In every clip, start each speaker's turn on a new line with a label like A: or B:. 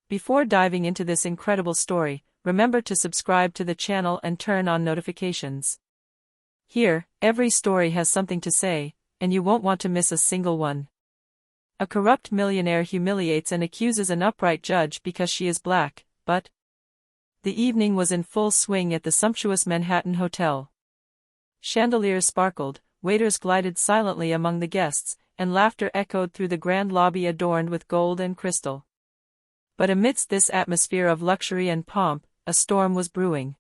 A: Before diving into this incredible story, remember to subscribe to the channel and turn on notifications. Here, every story has something to say, and you won't want to miss a single one. A corrupt millionaire humiliates and accuses an upright judge because she is black, but the evening was in full swing at the sumptuous Manhattan hotel. Chandeliers sparkled, waiters glided silently among the guests, and laughter echoed through the grand lobby adorned with gold and crystal. But amidst this atmosphere of luxury and pomp, a storm was brewing.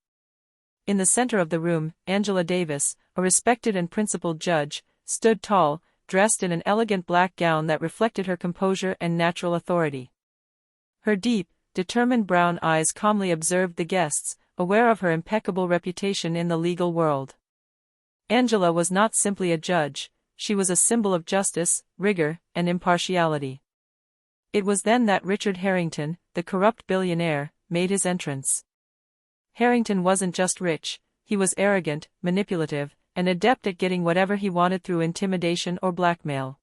A: In the center of the room, Angela Davis, a respected and principled judge, stood tall, dressed in an elegant black gown that reflected her composure and natural authority. Her deep, determined brown eyes calmly observed the guests, aware of her impeccable reputation in the legal world. Angela was not simply a judge, she was a symbol of justice, rigor, and impartiality. It was then that Richard Harrington, the corrupt billionaire, made his entrance. Harrington wasn't just rich, he was arrogant, manipulative, and adept at getting whatever he wanted through intimidation or blackmail.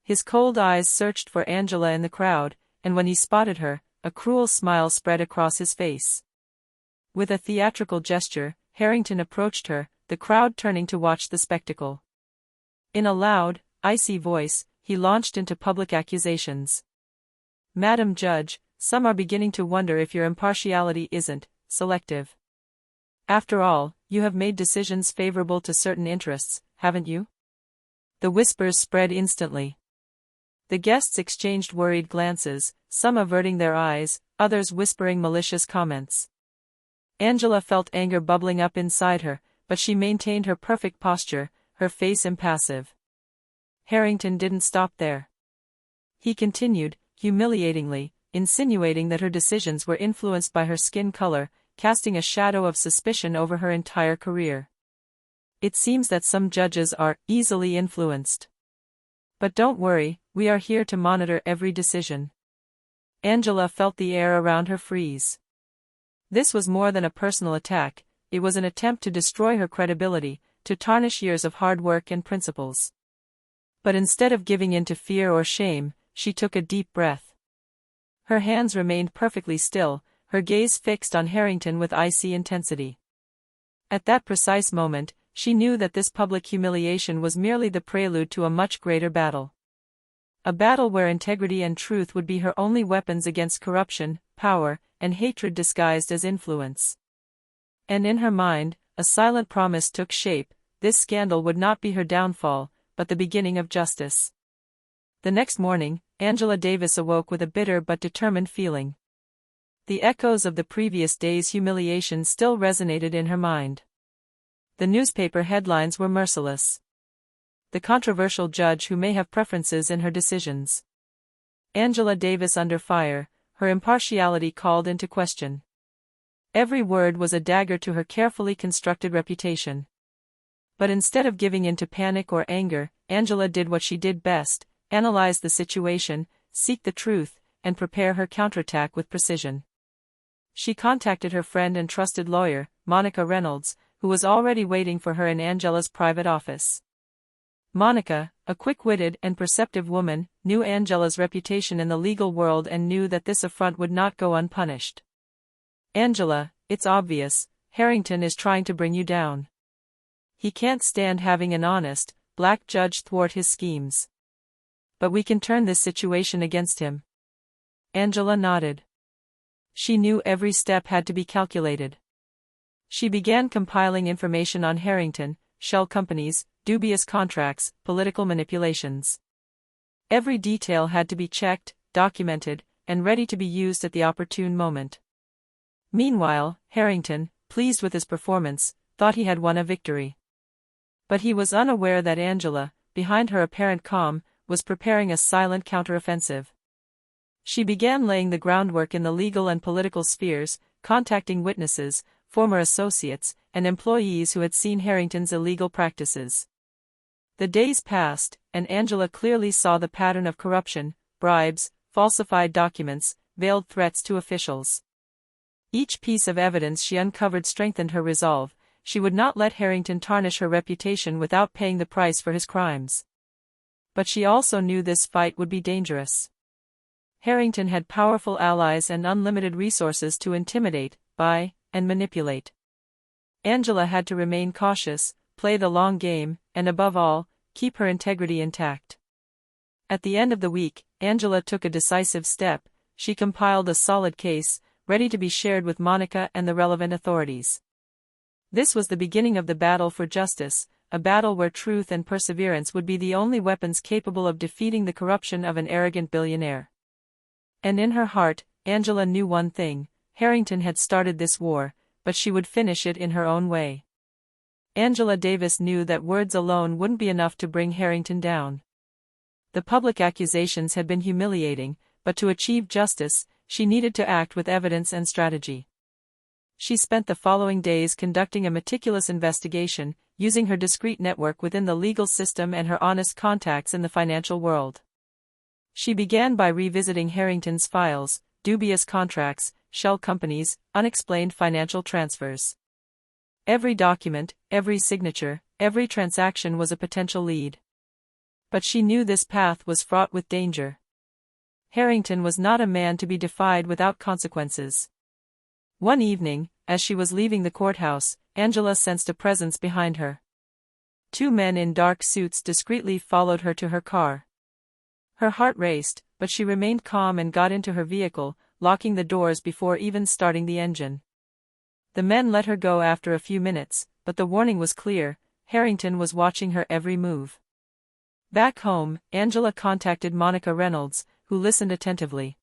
A: His cold eyes searched for Angela in the crowd, and when he spotted her, a cruel smile spread across his face. With a theatrical gesture, Harrington approached her, the crowd turning to watch the spectacle. In a loud, icy voice, he launched into public accusations. "Madam Judge, some are beginning to wonder if your impartiality isn't selective. After all, you have made decisions favorable to certain interests, haven't you?" The whispers spread instantly. The guests exchanged worried glances, some averting their eyes, others whispering malicious comments. Angela felt anger bubbling up inside her, but she maintained her perfect posture, her face impassive. Harrington didn't stop there. He continued, humiliatingly, insinuating that her decisions were influenced by her skin color, casting a shadow of suspicion over her entire career. "It seems that some judges are easily influenced. But don't worry, we are here to monitor every decision." Angela felt the air around her freeze. This was more than a personal attack, it was an attempt to destroy her credibility, to tarnish years of hard work and principles. But instead of giving in to fear or shame, she took a deep breath. Her hands remained perfectly still, her gaze fixed on Harrington with icy intensity. At that precise moment, she knew that this public humiliation was merely the prelude to a much greater battle. A battle where integrity and truth would be her only weapons against corruption, power, and hatred disguised as influence. And in her mind, a silent promise took shape: this scandal would not be her downfall, but the beginning of justice. The next morning, Angela Davis awoke with a bitter but determined feeling. The echoes of the previous day's humiliation still resonated in her mind. The newspaper headlines were merciless. The controversial judge who may have preferences in her decisions. Angela Davis under fire, her impartiality called into question. Every word was a dagger to her carefully constructed reputation. But instead of giving in to panic or anger, Angela did what she did best: analyze the situation, seek the truth, and prepare her counterattack with precision. She contacted her friend and trusted lawyer, Monica Reynolds, who was already waiting for her in Angela's private office. Monica, a quick-witted and perceptive woman, knew Angela's reputation in the legal world and knew that this affront would not go unpunished. "Angela, it's obvious, Harrington is trying to bring you down. He can't stand having an honest, black judge thwart his schemes. But we can turn this situation against him." Angela nodded. She knew every step had to be calculated. She began compiling information on Harrington, shell companies, dubious contracts, political manipulations. Every detail had to be checked, documented, and ready to be used at the opportune moment. Meanwhile, Harrington, pleased with his performance, thought he had won a victory. But he was unaware that Angela, behind her apparent calm, was preparing a silent counteroffensive. She began laying the groundwork in the legal and political spheres, contacting witnesses, former associates, and employees who had seen Harrington's illegal practices. The days passed, and Angela clearly saw the pattern of corruption: bribes, falsified documents, veiled threats to officials. Each piece of evidence she uncovered strengthened her resolve. She would not let Harrington tarnish her reputation without paying the price for his crimes. But she also knew this fight would be dangerous. Harrington had powerful allies and unlimited resources to intimidate, buy, and manipulate. Angela had to remain cautious, play the long game, and above all, keep her integrity intact. At the end of the week, Angela took a decisive step. She compiled a solid case, ready to be shared with Monica and the relevant authorities. This was the beginning of the battle for justice, a battle where truth and perseverance would be the only weapons capable of defeating the corruption of an arrogant billionaire. And in her heart, Angela knew one thing: Harrington had started this war, but she would finish it in her own way. Angela Davis knew that words alone wouldn't be enough to bring Harrington down. The public accusations had been humiliating, but to achieve justice, she needed to act with evidence and strategy. She spent the following days conducting a meticulous investigation, using her discreet network within the legal system and her honest contacts in the financial world. She began by revisiting Harrington's files, dubious contracts, shell companies, unexplained financial transfers. Every document, every signature, every transaction was a potential lead. But she knew this path was fraught with danger. Harrington was not a man to be defied without consequences. One evening, as she was leaving the courthouse, Angela sensed a presence behind her. Two men in dark suits discreetly followed her to her car. Her heart raced, but she remained calm and got into her vehicle, locking the doors before even starting the engine. The men let her go after a few minutes, but the warning was clear: Harrington was watching her every move. Back home, Angela contacted Monica Reynolds, who listened attentively.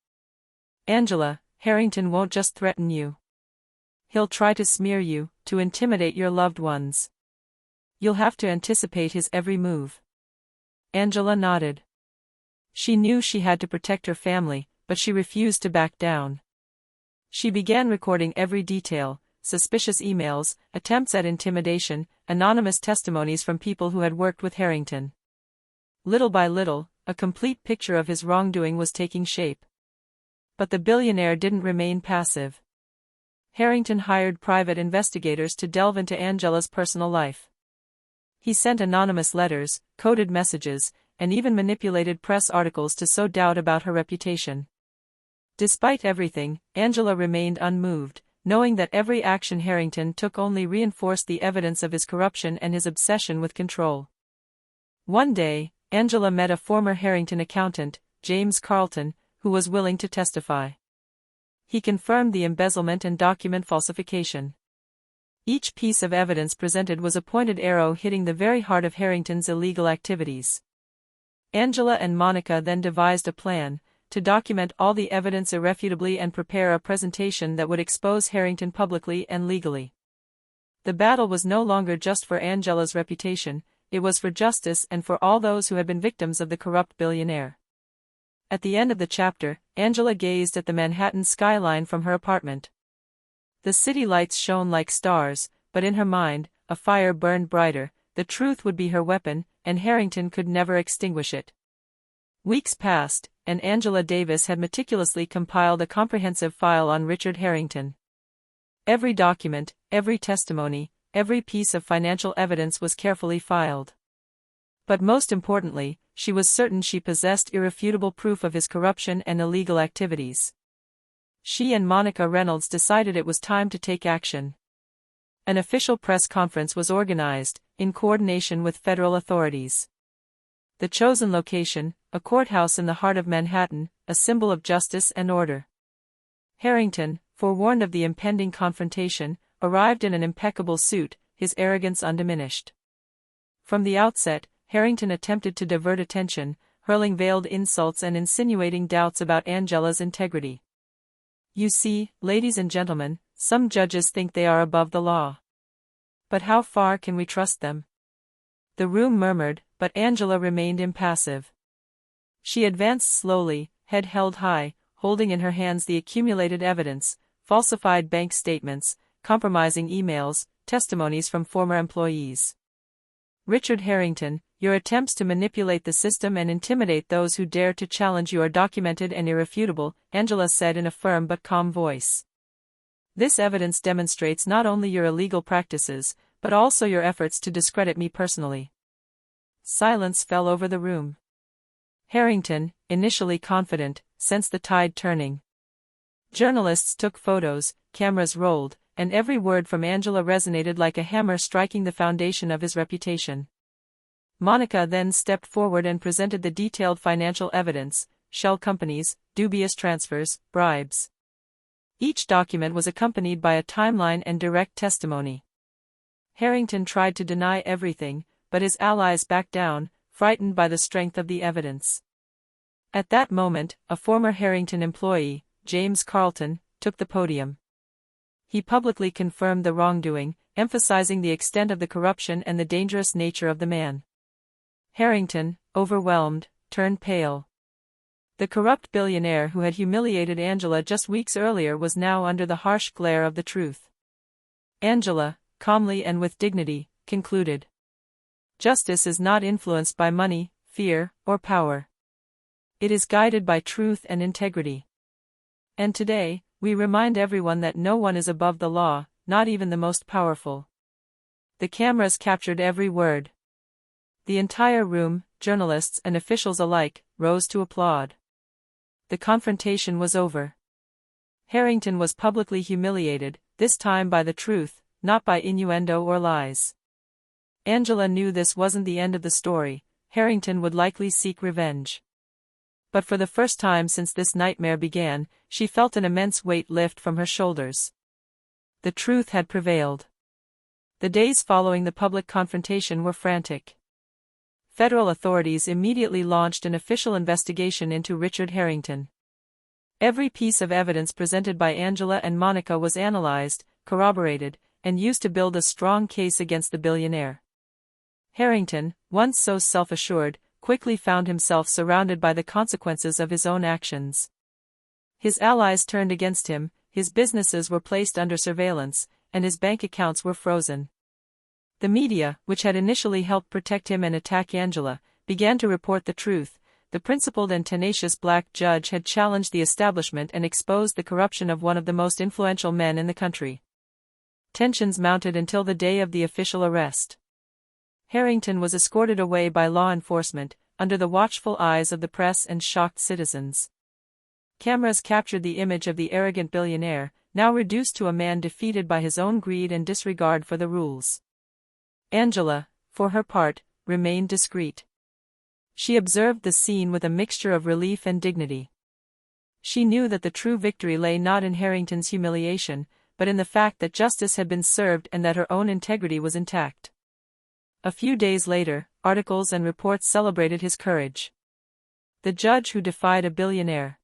A: "Angela, Harrington won't just threaten you. He'll try to smear you, to intimidate your loved ones. You'll have to anticipate his every move." Angela nodded. She knew she had to protect her family, but she refused to back down. She began recording every detail: suspicious emails, attempts at intimidation, anonymous testimonies from people who had worked with Harrington. Little by little, a complete picture of his wrongdoing was taking shape. But the billionaire didn't remain passive. Harrington hired private investigators to delve into Angela's personal life. He sent anonymous letters, coded messages, and even manipulated press articles to sow doubt about her reputation. Despite everything, Angela remained unmoved, knowing that every action Harrington took only reinforced the evidence of his corruption and his obsession with control. One day, Angela met a former Harrington accountant, James Carlton, who was willing to testify. He confirmed the embezzlement and document falsification. Each piece of evidence presented was a pointed arrow hitting the very heart of Harrington's illegal activities. Angela and Monica then devised a plan to document all the evidence irrefutably and prepare a presentation that would expose Harrington publicly and legally. The battle was no longer just for Angela's reputation, it was for justice and for all those who had been victims of the corrupt billionaire. At the end of the chapter, Angela gazed at the Manhattan skyline from her apartment. The city lights shone like stars, but in her mind, a fire burned brighter. The truth would be her weapon, and Harrington could never extinguish it. Weeks passed, and Angela Davis had meticulously compiled a comprehensive file on Richard Harrington. Every document, every testimony, every piece of financial evidence was carefully filed. But most importantly, she was certain she possessed irrefutable proof of his corruption and illegal activities. She and Monica Reynolds decided it was time to take action. An official press conference was organized, in coordination with federal authorities. The chosen location, a courthouse in the heart of Manhattan, a symbol of justice and order. Harrington, forewarned of the impending confrontation, arrived in an impeccable suit, his arrogance undiminished. From the outset, Harrington attempted to divert attention, hurling veiled insults and insinuating doubts about Angela's integrity. "You see, ladies and gentlemen, some judges think they are above the law. But how far can we trust them?" The room murmured, but Angela remained impassive. She advanced slowly, head held high, holding in her hands the accumulated evidence: falsified bank statements, compromising emails, testimonies from former employees. "Richard Harrington, your attempts to manipulate the system and intimidate those who dare to challenge you are documented and irrefutable," Angela said in a firm but calm voice. "This evidence demonstrates not only your illegal practices, but also your efforts to discredit me personally." Silence fell over the room. Harrington, initially confident, sensed the tide turning. Journalists took photos, cameras rolled, and every word from Angela resonated like a hammer striking the foundation of his reputation. Monica then stepped forward and presented the detailed financial evidence: shell companies, dubious transfers, bribes. Each document was accompanied by a timeline and direct testimony. Harrington tried to deny everything, but his allies backed down, frightened by the strength of the evidence. At that moment, a former Harrington employee, James Carlton, took the podium. He publicly confirmed the wrongdoing, emphasizing the extent of the corruption and the dangerous nature of the man. Harrington, overwhelmed, turned pale. The corrupt billionaire who had humiliated Angela just weeks earlier was now under the harsh glare of the truth. Angela, calmly and with dignity, concluded. Justice is not influenced by money, fear, or power. It is guided by truth and integrity. And today, we remind everyone that no one is above the law, not even the most powerful. The cameras captured every word. The entire room, journalists and officials alike, rose to applaud. The confrontation was over. Harrington was publicly humiliated, this time by the truth, not by innuendo or lies. Angela knew this wasn't the end of the story. Harrington would likely seek revenge. But for the first time since this nightmare began, she felt an immense weight lift from her shoulders. The truth had prevailed. The days following the public confrontation were frantic. Federal authorities immediately launched an official investigation into Richard Harrington. Every piece of evidence presented by Angela and Monica was analyzed, corroborated, and used to build a strong case against the billionaire. Harrington, once so self-assured, quickly found himself surrounded by the consequences of his own actions. His allies turned against him, his businesses were placed under surveillance, and his bank accounts were frozen. The media, which had initially helped protect him and attack Angela, began to report the truth. The principled and tenacious black judge had challenged the establishment and exposed the corruption of one of the most influential men in the country. Tensions mounted until the day of the official arrest. Harrington was escorted away by law enforcement, under the watchful eyes of the press and shocked citizens. Cameras captured the image of the arrogant billionaire, now reduced to a man defeated by his own greed and disregard for the rules. Angela, for her part, remained discreet. She observed the scene with a mixture of relief and dignity. She knew that the true victory lay not in Harrington's humiliation, but in the fact that justice had been served and that her own integrity was intact. A few days later, articles and reports celebrated his courage. The judge who defied a billionaire.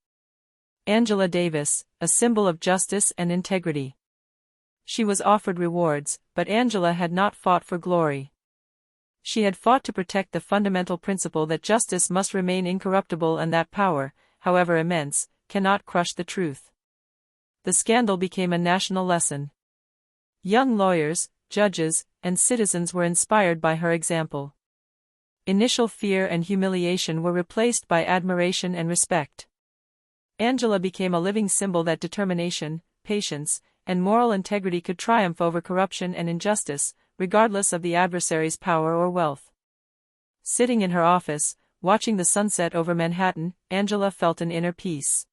A: Angela Davis, a symbol of justice and integrity. She was offered rewards, but Angela had not fought for glory. She had fought to protect the fundamental principle that justice must remain incorruptible and that power, however immense, cannot crush the truth. The scandal became a national lesson. Young lawyers, judges, and citizens were inspired by her example. Initial fear and humiliation were replaced by admiration and respect. Angela became a living symbol that determination, patience, and moral integrity could triumph over corruption and injustice, regardless of the adversary's power or wealth. Sitting in her office, watching the sunset over Manhattan, Angela felt an inner peace.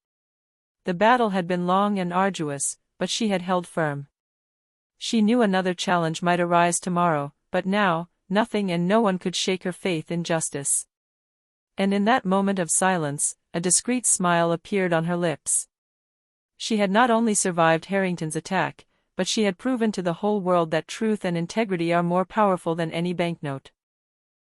A: The battle had been long and arduous, but she had held firm. She knew another challenge might arise tomorrow, but now, nothing and no one could shake her faith in justice. And in that moment of silence, a discreet smile appeared on her lips. She had not only survived Harrington's attack, but she had proven to the whole world that truth and integrity are more powerful than any banknote.